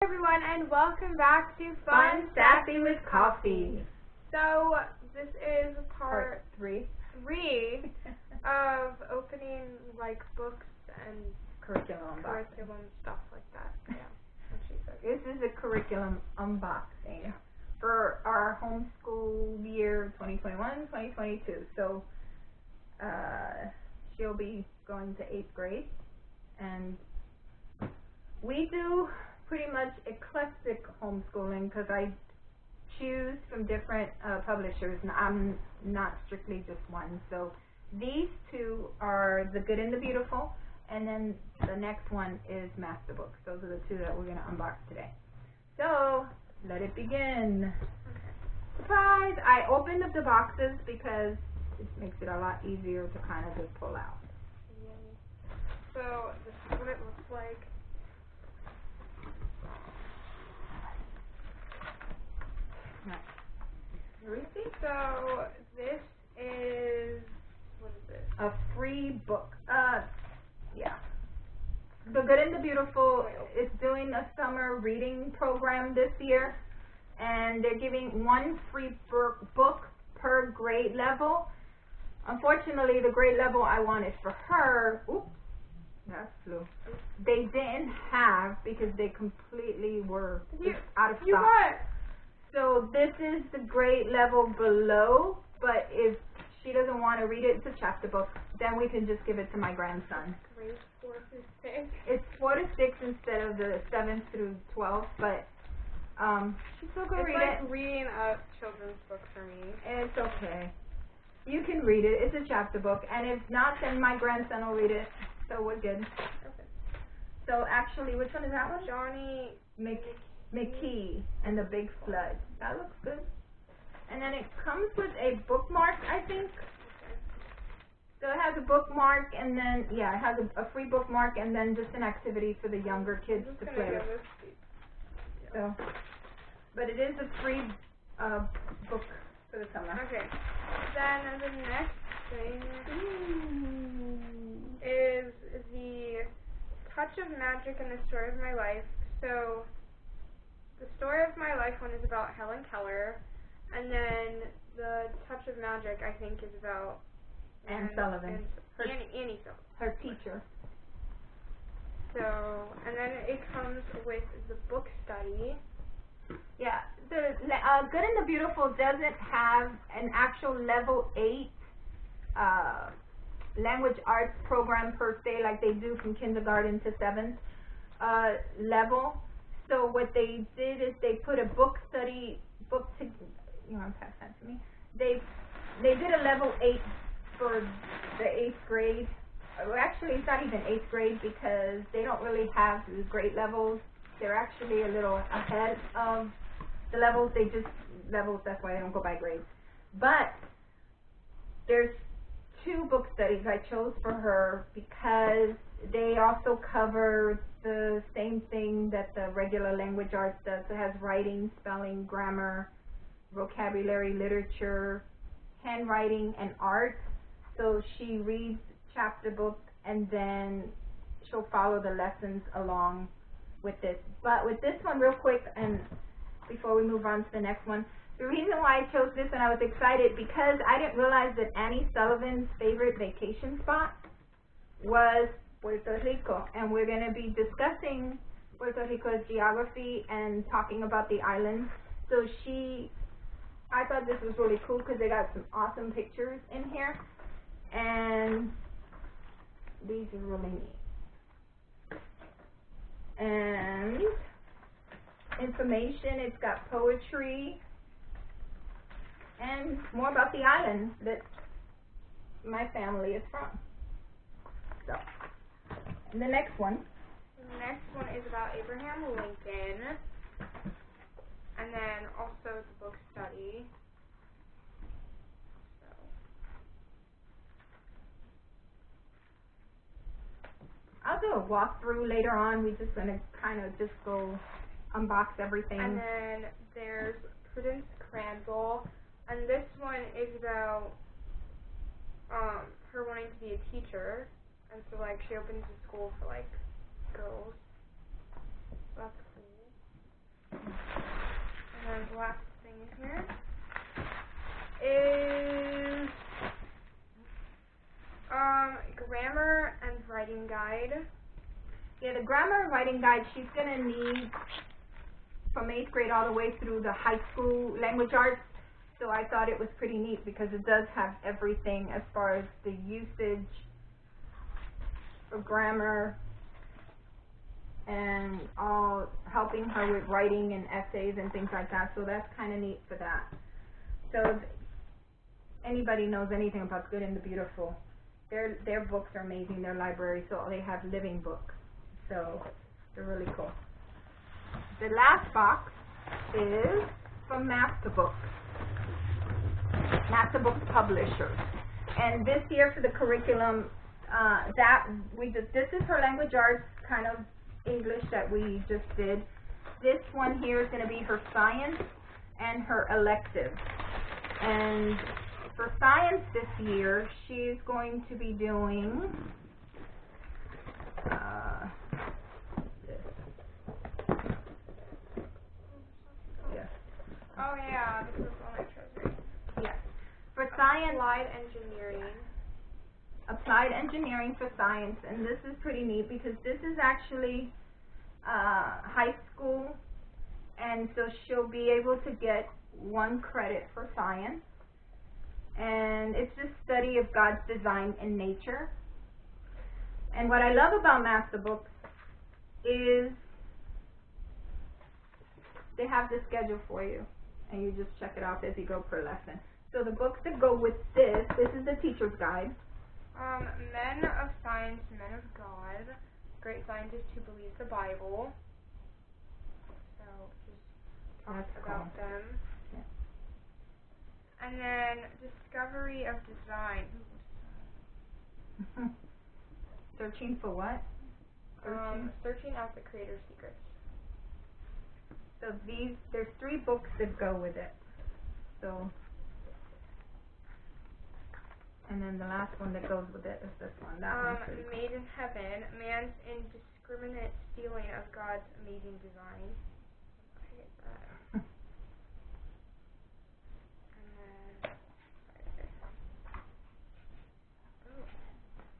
Everyone, and welcome back to Fun Sassy with Coffee. So this is part three of opening books and curriculum stuff like that. Yeah, what she said. This is a curriculum unboxing for our homeschool year 2021-2022. So she'll be going to 8th grade, and we do pretty much eclectic homeschooling because I choose from different publishers, and I'm not strictly just one. So these two are The Good and the Beautiful, and then the next one is MasterBooks. Those are the two that we're going to unbox today. So let it begin. Surprise! I opened up the boxes because it makes it a lot easier to kind of just pull out. So this is what it looks like. So this is, what is this? A free book. Yeah. The Good and the Beautiful is doing a summer reading program this year, and they're giving one free book per grade level. Unfortunately, the grade level I wanted for her, oops, that's flew. They didn't have because they completely were out of stock. You what? So this is the grade level below, but if she doesn't want to read it, it's a chapter book, then we can just give it to my grandson. Grade 4 through 6? It's 4 to 6 instead of the 7 through 12, but she still can read it. It's like reading a children's book for me. It's okay. You can read it. It's a chapter book, and if not, then my grandson will read it, so we're good. Okay. So actually, which one is that one? Johnny McKee and the Big Flood. That looks good. And then it comes with a bookmark, I think. So it has a bookmark, and then, yeah, it has a free bookmark, and then just an activity for the younger kids to play with. So, but it is a free book for the summer. Okay. Then the next thing is the Touch of Magic and the Story of My Life. So the Story of My Life one is about Helen Keller, and then the Touch of Magic, I think, is about Anne Sullivan. Annie Sullivan. Her teacher. So, and then it comes with the book study. Yeah, the Good and the Beautiful doesn't have an actual level 8 language arts program per se, like they do from kindergarten to 7th level. So what they did is they put a book study you want to pass that to me? They did a level 8 for the 8th grade. Well, actually, it's not even 8th grade because they don't really have the grade levels. They're actually a little ahead of the levels. They just levels. That's why they don't go by grades. But there's 2 book studies I chose for her because they also cover the same thing that the regular language arts does. It has writing, spelling, grammar, vocabulary, literature, handwriting, and art. So she reads chapter book, and then she'll follow the lessons along with this. But with this one, real quick, and before we move on to the next one, the reason why I chose this and I was excited because I didn't realize that Annie Sullivan's favorite vacation spot was Puerto Rico, and we're going to be discussing Puerto Rico's geography and talking about the islands. So I thought this was really cool because they got some awesome pictures in here, and these are really neat. And information, it's got poetry and more about the island that my family is from. So, and the next one. The next one is about Abraham Lincoln, and then also the book study. I'll do a walkthrough later on. We're just going to kind of just go unbox everything. And then there's Prudence Crandall, and this one is about her wanting to be a teacher, and so she opens a school for girls. So that's cool. last thing here is grammar and writing guide. Yeah, the grammar and writing guide she's gonna need from 8th grade all the way through the high school language arts. So I thought it was pretty neat because it does have everything as far as the usage of grammar and all, helping her with writing and essays and things like that. So that's kind of neat for that. So if anybody knows anything about Good and the Beautiful, their books are amazing, their library, so they have living books. So they're really cool. The last box is from MasterBooks. MasterBooks Publishers. And this year for the curriculum, this is her language arts kind of English that we just did. This one here is going to be her science and her elective. And for science this year, she's going to be doing Oh yeah, this is one I chose right. Yes. For science, applied engineering for science, and this is pretty neat because this is actually high school, and so she'll be able to get 1 credit for science, and it's just study of God's design in nature. And what I love about MasterBooks is they have the schedule for you, and you just check it out as you go per lesson. So the books that go with this is the teacher's guide. Men of Science, Men of God, Great Scientists Who Believe the Bible. So just talk about them. Yeah. And then Discovery of Design. Searching for what? Searching out the Creator's Secrets. So there's 3 books that go with it. So, and then the last one that goes with it is this one. That one's pretty cool. Made in Heaven, Man's Indiscriminate Stealing of God's Amazing Design. I get that. And then,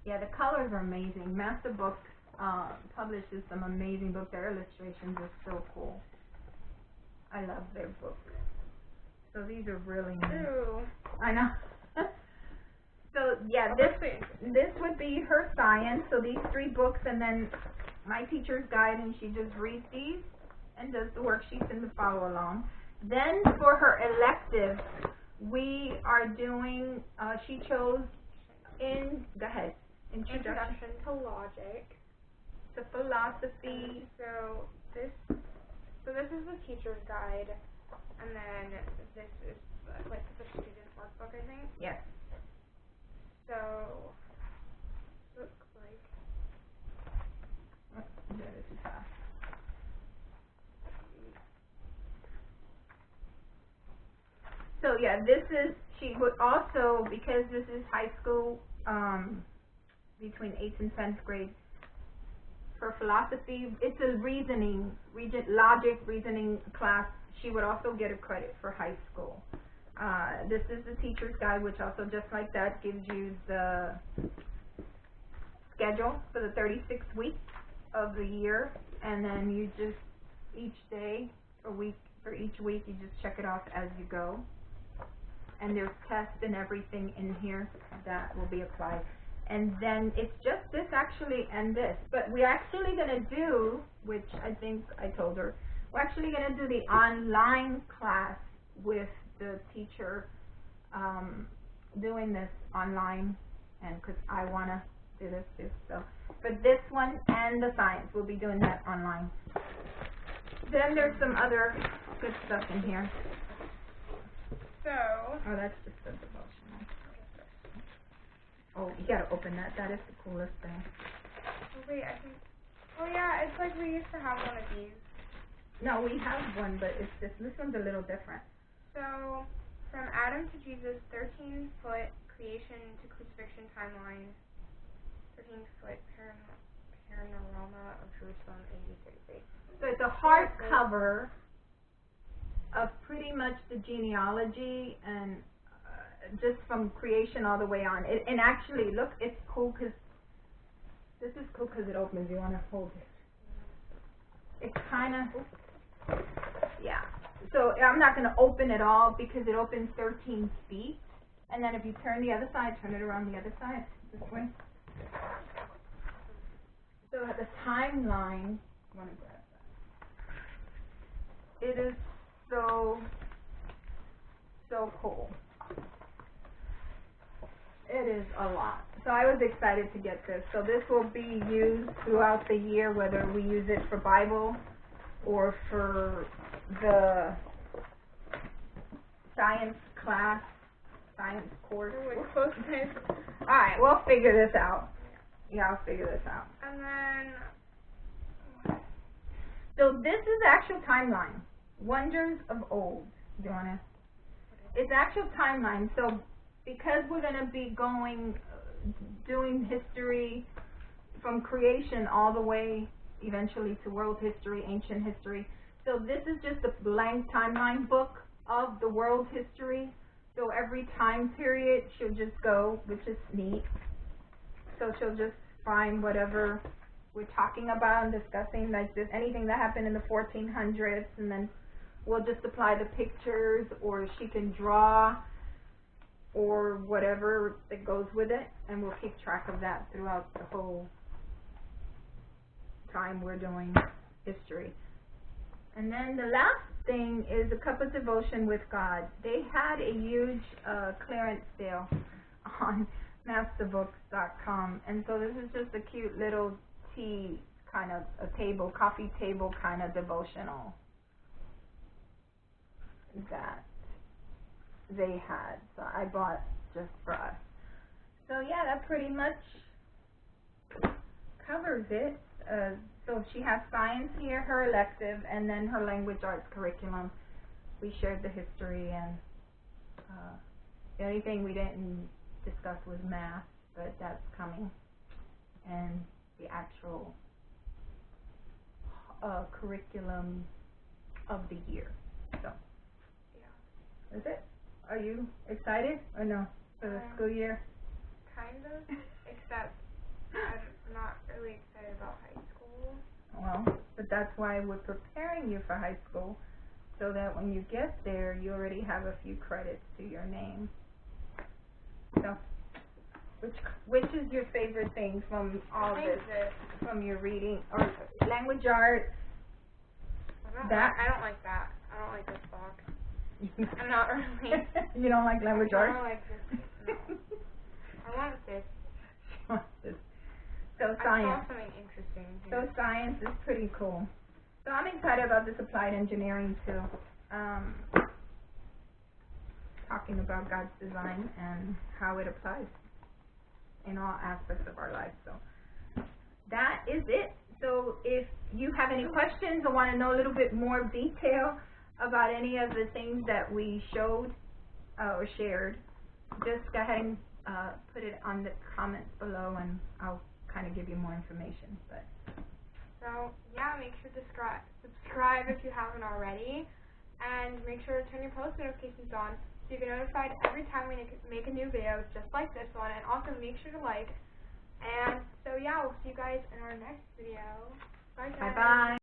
yeah, the colors are amazing. MasterBooks publishes some amazing books. Their illustrations are so cool. I love their books. So these are really neat. Ooh. I know. So yeah, this would be her science. So these 3 books, and then my teacher's guide, and she just reads these and does the worksheets and to follow along. Then for her elective, we are doing. She chose Introduction to Logic. To philosophy. So this is the teacher's guide, and then this is like the student workbook, I think. Yes. So looks like. That is fast. So yeah, she would also, because this is high school, between 8th and 10th grade. For philosophy, it's a logic reasoning class. She would also get a credit for high school. This is the teacher's guide, which also, just like that, gives you the schedule for the 36 weeks of the year, and then you just, each day, for each week, you just check it off as you go. And there's tests and everything in here that will be applied. And then it's just this actually and this. But we're actually going to do, which I think I told her, we're actually going to do the online class with the teacher doing this online, and because I want to do this too. So, but this one and the science, we'll be doing that online. Then there's some other good stuff in here. So. Oh, that's just the devotional. Oh, you gotta open that. That is the coolest thing. Oh, wait, I think. Oh yeah, it's like we used to have one of these. No, we have one, but it's just, this one's a little different. So, from Adam to Jesus, 13-foot creation to crucifixion timeline, 13-foot panorama of Jerusalem, AD 33. So it's a hardcover, of pretty much the genealogy and just from creation all the way on. And actually, look, it's cool because this is cool because it opens. You want to hold it. It's kind of, yeah. So I'm not going to open it all because it opens 13 feet. And then if you turn the other side, turn it around the other side, this way. So the timeline, I want to grab that. It is so cool. It is a lot. So I was excited to get this. So this will be used throughout the year, whether we use it for Bible or for the science class, science course. Alright, we'll figure this out. Yeah, I'll figure this out. And then, so this is actual timeline. Wonders of old. Do you want to? It's actual timeline. So because we're going to be doing history from creation all the way eventually to world history, ancient history. So this is just a blank timeline book of the world history. So every time period she'll just go, which is neat. So she'll just find whatever we're talking about and discussing, like this, anything that happened in the 1400s, and then we'll just apply the pictures, or she can draw, or whatever that goes with it, and we'll keep track of that throughout the whole time we're doing history. And then the last thing is a cup of devotion with God. They had a huge clearance sale on MasterBooks.com, and so this is just a cute little tea kind of a table, coffee table kind of devotional that they had. So I bought just for us. So yeah, that pretty much covers it. So she has science here, her elective, and then her language arts curriculum. We shared the history, and the only thing we didn't discuss was math, but that's coming, and the actual curriculum of the year. So yeah, that's it. Are you excited or no for the school year? Kind of, except I'm not really excited about high school. Well, but that's why we're preparing you for high school, so that when you get there, you already have a few credits to your name. So, which is your favorite thing from all this? From your reading or language arts? I don't like that. I don't like this box. I'm not really. You don't like language arts? I don't like this. No. I want this. She wants this. So I science. saw something interesting here. So science is pretty cool. So I'm excited about this applied engineering too. Talking about God's design and how it applies in all aspects of our life. So that is it. So if you have any questions or want to know a little bit more detail about any of the things that we showed or shared, just go ahead and put it on the comments below, and I'll kind of give you more information. But so yeah, make sure to subscribe if you haven't already, and make sure to turn your post notifications on so you get notified every time we make a new video just like this one. And also make sure to like. And so yeah, we'll see you guys in our next video. Bye guys. Bye bye.